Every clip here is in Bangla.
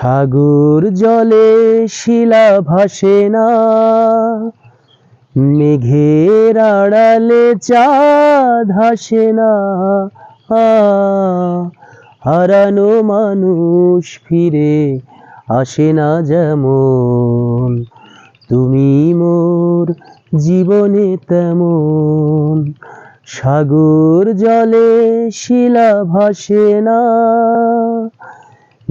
সাগর জলে শিলা ভাসে না, মেঘের আড়ালে চাঁদ হাসে না। হারানো মানুষ ফিরে আসে না যেমন, তুমি মোর জীবনে তেমন। সাগর জলে শিলা ভাসে না,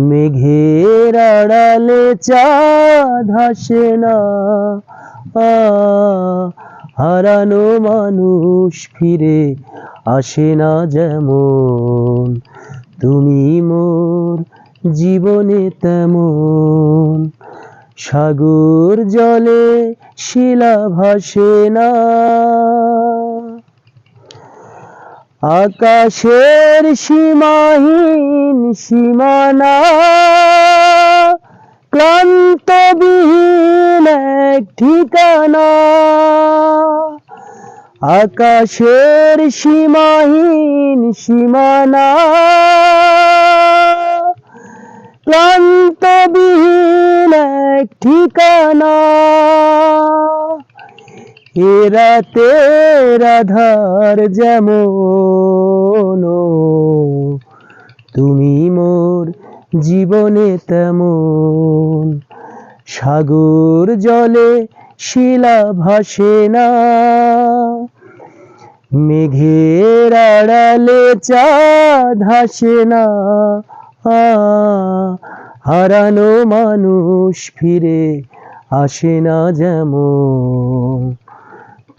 মেঘের আড়ালে চাঁদ হাসে না। হারানো মানুষ ফিরে আসে না যেমন, তুমি মোর জীবনে তেমন। সাগর জলে শিলা ভাসে না। আকাশের সীমাহীন সীমানা, ক্লান্ত বিহীন এক ঠিকানা। আকাশের সীমাহীন সীমানা, ক্লান্ত বিহীন এক ঠিকানা। এ রাতের আধার যেমন, তুমি মোর জীবনে তেমন। সাগর জলে শিলা ভাসে না, মেঘের আড়ালে চাঁদ হাসে না। হারানো মানুষ ফিরে আসে না যেমন,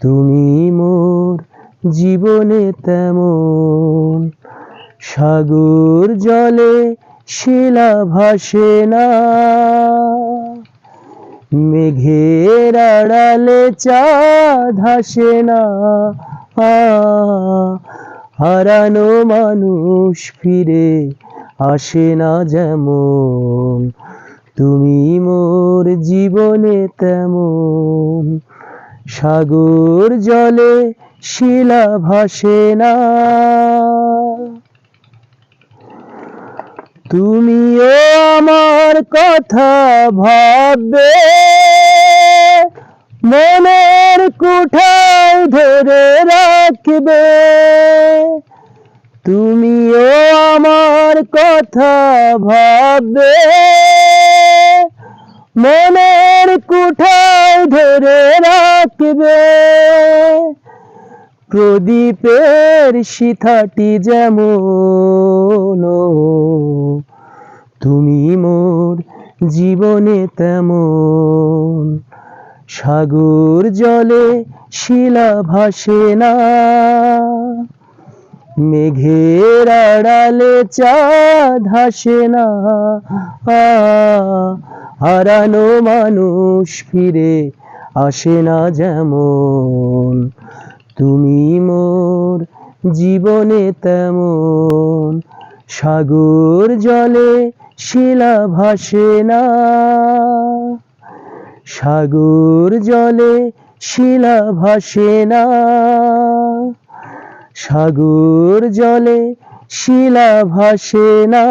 তুমি মোর জীবনে তেমন। সাগর জলে শিলা ভাসে না, মেঘের আড়ালে চাঁদ হাসে না। হারানো মানুষ ফিরে আসে না যেমন, তুমি মোর জীবনে তেমন। সাগর জলে শিলা ভাসে না। তুমিও আমার কথা ভাববে, মনের কুঠায় ধরে রাখবে। তুমিও আমার কথা ভাববে, মনের কুঠায় ধরে রাখবে। প্রদীপের শিখাটি যেমন, তুমি মোর জীবনে তেমন। সাগর জলে শিলা ভাসে না, মেঘের আড়ালে চাঁদ হাসে না। হারানো মানুষ ফিরে আসে না যেমন, তুমি মোর জীবনে তেমন। সাগর জলে শিলা ভাসে না, সাগর জলে শিলা ভাসে না। সাগর জলে শিলা ভাসে না।